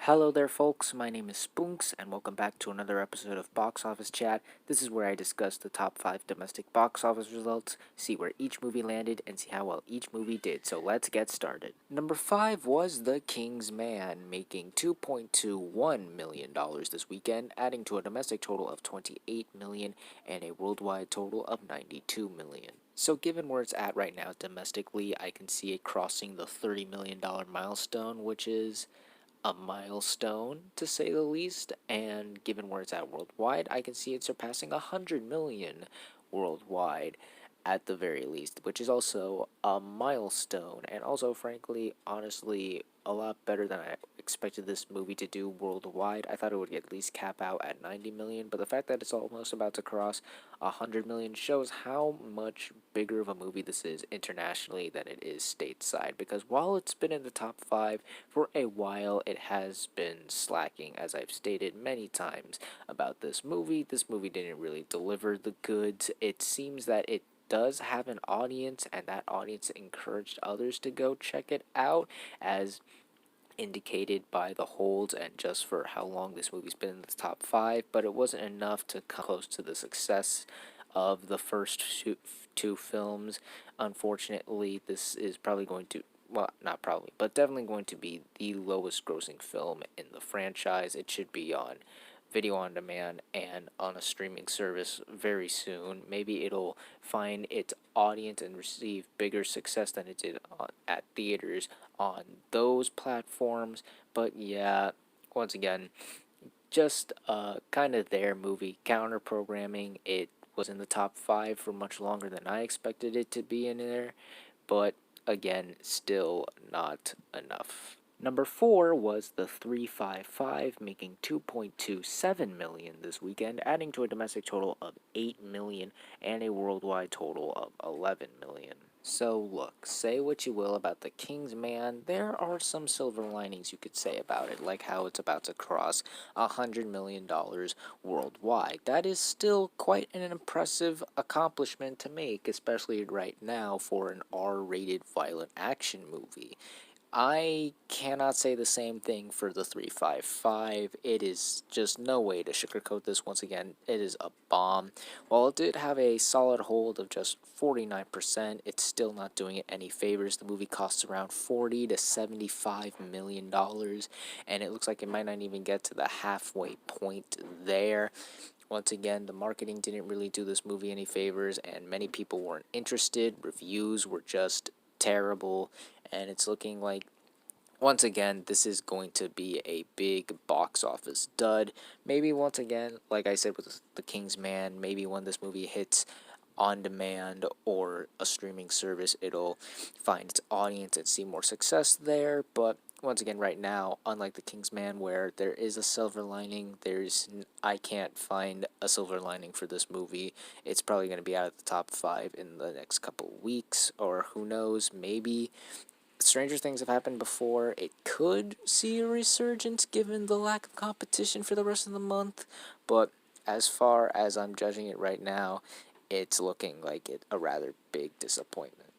Hello there, folks. My name is Spoonks, and welcome back to another episode of Box Office Chat. This is where I discuss the top 5 domestic box office results, see where each movie landed, and see how well each movie did. So let's get started. Number 5 was The King's Man, making $2.21 million this weekend, adding to a domestic total of $28 million and a worldwide total of $92 million. So given where it's at right now domestically, I can see it crossing the $30 million milestone, which is a milestone to say the least, and given where it's at worldwide, I can see it surpassing 100 million worldwide at the very least, which is also a milestone, and also, frankly, honestly, a lot better than I expected this movie to do worldwide. I thought it would at least cap out at 90 million, but the fact that it's almost about to cross 100 million shows how much bigger of a movie this is internationally than it is stateside, because while it's been in the top 5 for a while, it has been slacking, as I've stated many times about this movie. This movie didn't really deliver the goods. It seems that it does have an audience, and that audience encouraged others to go check it out, as indicated by the holds and just for how long this movie's been in the top 5, but it wasn't enough to come close to the success of the first two films. Unfortunately, this is probably going to, well, not probably, but definitely going to be the lowest grossing film in the franchise. It should be on video on demand and on a streaming service very soon. Maybe it'll find its audience and receive bigger success than it did at theaters on those platforms. But yeah, once again, just kind of their movie. Counter programming, it was in the top 5 for much longer than I expected it to be in there, but again, still not enough. Number 4 was the 355, making 2.27 million this weekend, adding to a domestic total of 8 million and a worldwide total of 11 million. So look, say what you will about The King's Man, there are some silver linings you could say about it, like how it's about to cross $100 million worldwide. That is still quite an impressive accomplishment to make, especially right now for an R-rated violent action movie. I cannot say the same thing for the 355. It is just no way to sugarcoat this. Once again, it is a bomb. While it did have a solid hold of just 49%, it's still not doing it any favors. The movie costs around $40 to $75 million, and it looks like it might not even get to the halfway point there. Once again, the marketing didn't really do this movie any favors, and many people weren't interested. Reviews were just terrible, and it's looking like, once again, this is going to be a big box office dud. Maybe once again, like I said with The King's Man, maybe when this movie hits on demand or a streaming service, it'll find its audience and see more success there. But once again, right now, unlike The King's Man, where there is a silver lining, I can't find a silver lining for this movie. It's probably going to be out of the top 5 in the next couple weeks, or who knows, maybe stranger things have happened before. It could see a resurgence given the lack of competition for the rest of the month, but as far as I'm judging it right now, it's looking like a rather big disappointment.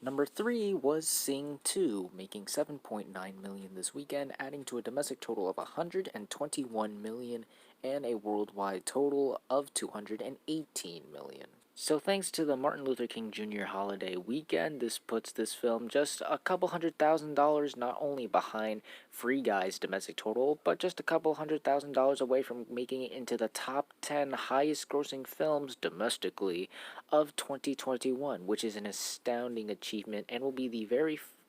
Number 3 was Sing 2, making 7.9 million this weekend, adding to a domestic total of 121 million and a worldwide total of 218 million. So thanks to the Martin Luther King Jr. holiday weekend, this puts this film just a couple $100,000 not only behind Free Guy's domestic total, but just a couple $100,000 away from making it into the top 10 highest grossing films domestically of 2021, which is an astounding achievement and will be the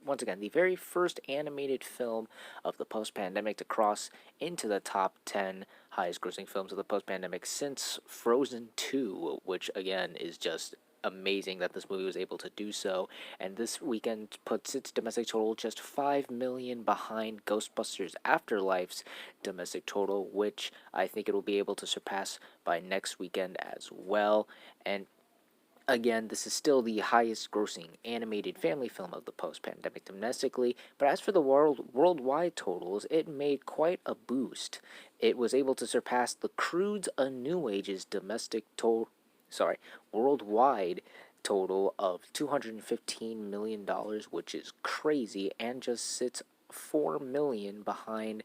once again, the very first animated film of the post-pandemic to cross into the top 10 highest grossing films of the post-pandemic since Frozen 2, which again is just amazing that this movie was able to do so. And this weekend puts its domestic total just 5 million behind Ghostbusters Afterlife's domestic total, which I think it will be able to surpass by next weekend as well. And again, this is still the highest grossing animated family film of the post-pandemic domestically, but as for the worldwide totals, it made quite a boost. It was able to surpass The Croods: A New Age's worldwide total of $215 million, which is crazy, and just sits 4 million behind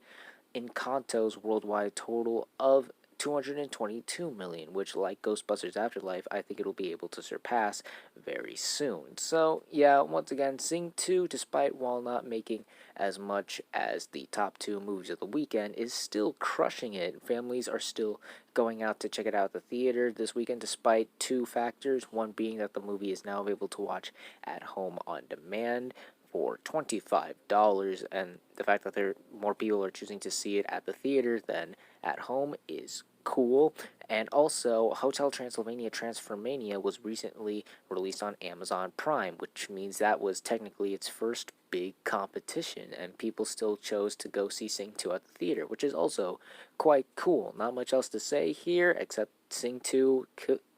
Encanto's worldwide total of 222 million, which, like Ghostbusters Afterlife, I think it'll be able to surpass very soon. So, yeah, once again, Sing 2, despite while not making as much as the top two movies of the weekend, is still crushing it. Families are still going out to check it out at the theater this weekend, despite two factors. One being that the movie is now able to watch at home on demand for $25, and the fact that more people are choosing to see it at the theater than at home is cool. And also, Hotel Transylvania Transformania was recently released on Amazon Prime, which means that was technically its first big competition, and people still chose to go see Sing 2 at the theater, which is also quite cool. Not much else to say here, except Sing 2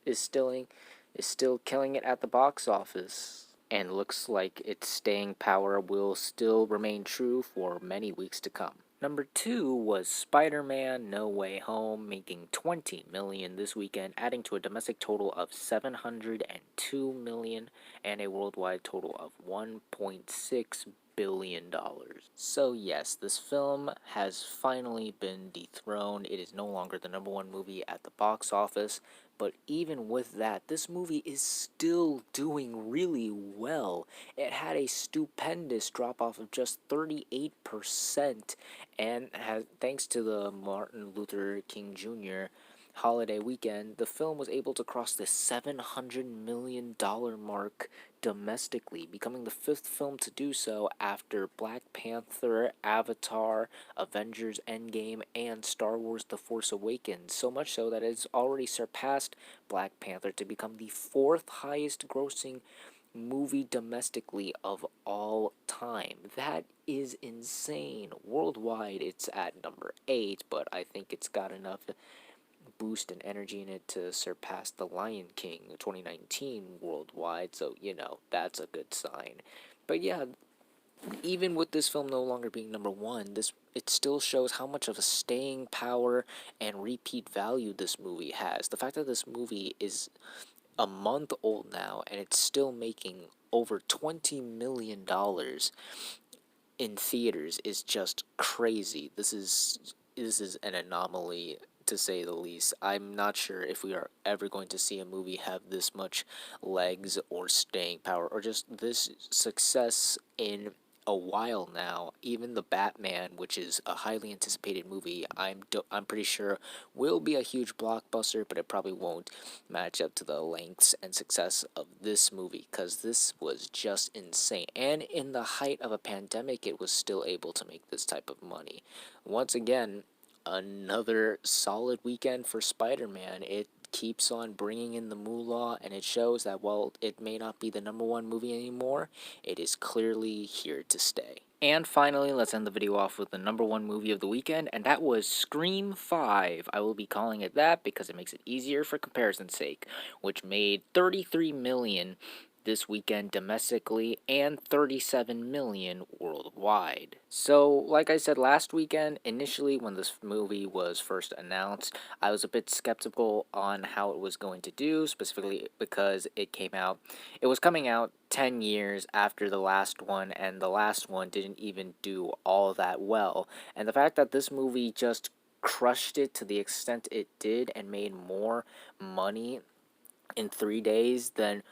is still killing it at the box office, and looks like its staying power will still remain true for many weeks to come. Number 2 was Spider-Man No Way Home, making 20 million this weekend, adding to a domestic total of 702 million and a worldwide total of 1.6 billion dollars. So yes, this film has finally been dethroned. It is no longer the number one movie at the box office, but even with that, this movie is still doing really well. It had a stupendous drop off of just 38%, and thanks to the Martin Luther King Jr. holiday weekend, the film was able to cross the $700 million mark domestically, becoming the fifth film to do so after Black Panther, Avatar, Avengers Endgame, and Star Wars The Force Awakens, so much so that it's already surpassed Black Panther to become the fourth highest grossing movie domestically of all time. That is insane. Worldwide, it's at number 8, but I think it's got enough boost and energy in it to surpass The Lion King 2019 worldwide, so, that's a good sign. But yeah, even with this film no longer being number one, it still shows how much of a staying power and repeat value this movie has. The fact that this movie is a month old now and it's still making over $20 million in theaters is just crazy. This is an anomaly, to say the least. I'm not sure if we are ever going to see a movie have this much legs or staying power or just this success in a while now. Even the Batman, which is a highly anticipated movie, I'm pretty sure will be a huge blockbuster, but it probably won't match up to the lengths and success of this movie, because this was just insane. And in the height of a pandemic, it was still able to make this type of money. Once again, another solid weekend for Spider-Man. It keeps on bringing in the moolah, and it shows that while it may not be the number one movie anymore, it is clearly here to stay. And finally, let's end the video off with the number one movie of the weekend, and that was Scream 5. I will be calling it that because it makes it easier for comparison's sake, which made 33 million this weekend domestically and 37 million worldwide. So, like I said last weekend, initially when this movie was first announced, I was a bit skeptical on how it was going to do, specifically because it was coming out 10 years after the last one, and the last one didn't even do all that well. And the fact that this movie just crushed it to the extent it did and made more money in 3 days than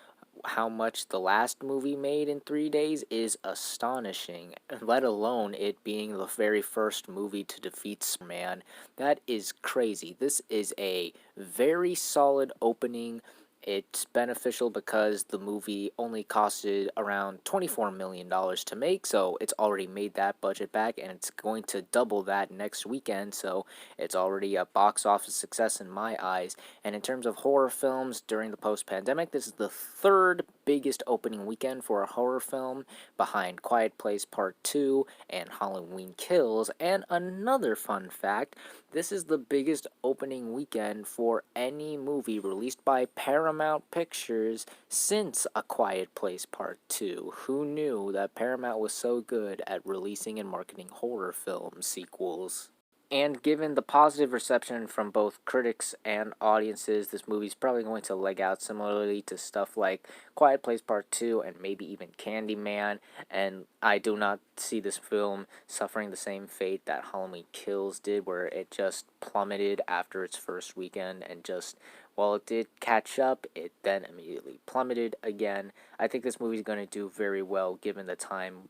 how much the last movie made in 3 days is astonishing, let alone it being the very first movie to defeat Superman. That is crazy. This is a very solid opening. It's beneficial because the movie only costed around $24 million to make, so it's already made that budget back, and it's going to double that next weekend, so it's already a box office success in my eyes. And in terms of horror films during the post-pandemic, this is the third biggest opening weekend for a horror film, behind Quiet Place Part 2 and Halloween Kills. And another fun fact, this is the biggest opening weekend for any movie released by Paramount Pictures since A Quiet Place Part 2. Who knew that Paramount was so good at releasing and marketing horror film sequels? And given the positive reception from both critics and audiences, this movie's probably going to leg out similarly to stuff like Quiet Place Part 2 and maybe even Candyman. And I do not see this film suffering the same fate that Halloween Kills did, where it just plummeted after its first weekend and just, while it did catch up, it then immediately plummeted again. I think this movie's going to do very well given the time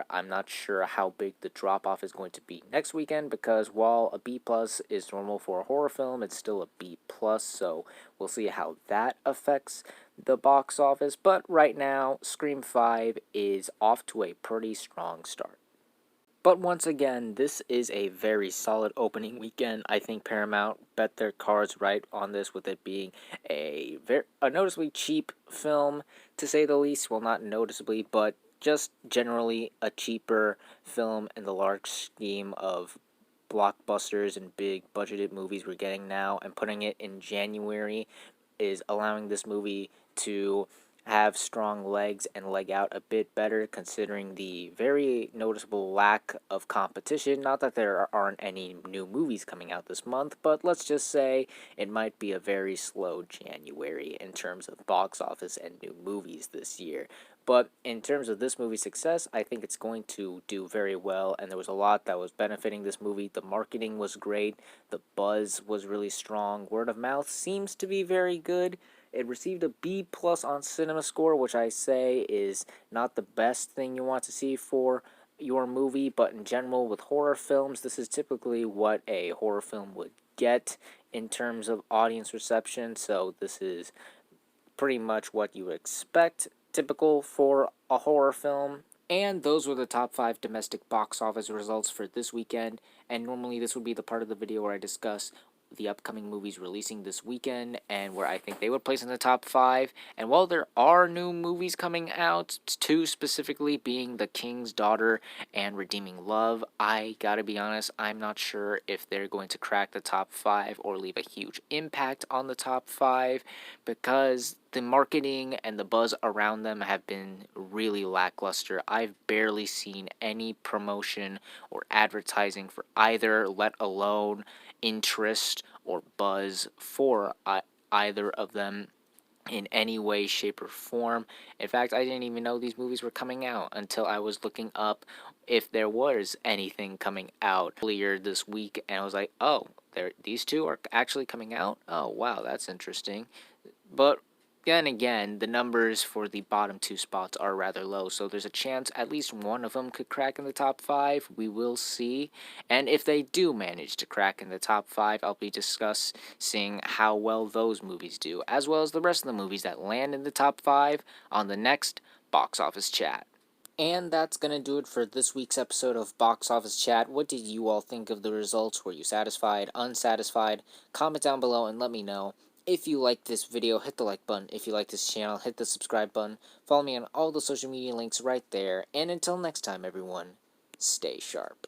I'm not sure how big the drop off is going to be next weekend, because while a B plus is normal for a horror film, it's still a B plus, so we'll see how that affects the box office. But right now, Scream 5 is off to a pretty strong start. But once again, this is a very solid opening weekend. I think Paramount bet their cards right on this, with it being a noticeably cheap film, to say the least. Well, not noticeably, but just generally a cheaper film in the large scheme of blockbusters and big budgeted movies we're getting now, and putting it in January is allowing this movie to have strong legs and leg out a bit better, considering the very noticeable lack of competition. Not that there aren't any new movies coming out this month, but let's just say it might be a very slow January in terms of box office and new movies this year. But in terms of this movie's success, I think it's going to do very well, and there was a lot that was benefiting this movie. The marketing was great, the buzz was really strong, word of mouth seems to be very good. It received a B plus on CinemaScore, which I say is not the best thing you want to see for your movie, but in general, with horror films, this is typically what a horror film would get in terms of audience reception, so this is pretty much what you would expect, typical for a horror film. And those were the top 5 domestic box office results for this weekend, and normally this would be the part of the video where I discuss the upcoming movies releasing this weekend and where I think they would place in the top 5. And while there are new movies coming out, 2 specifically being The King's Daughter and Redeeming Love, I gotta be honest, I'm not sure if they're going to crack the top 5 or leave a huge impact on the top 5, because the marketing and the buzz around them have been really lackluster. I've barely seen any promotion or advertising for either, let alone interest or buzz for either of them in any way, shape, or form. In fact, I didn't even know these movies were coming out until I was looking up if there was anything coming out earlier this week, and I was like, oh, these 2 are actually coming out? Oh, wow, that's interesting. But then again, the numbers for the bottom 2 spots are rather low, so there's a chance at least one of them could crack in the top 5. We will see. And if they do manage to crack in the top 5, I'll be discussing how well those movies do, as well as the rest of the movies that land in the top 5 on the next Box Office Chat. And that's going to do it for this week's episode of Box Office Chat. What did you all think of the results? Were you satisfied, unsatisfied? Comment down below and let me know. If you like this video, hit the like button. If you like this channel, hit the subscribe button. Follow me on all the social media links right there. And until next time, everyone, stay sharp.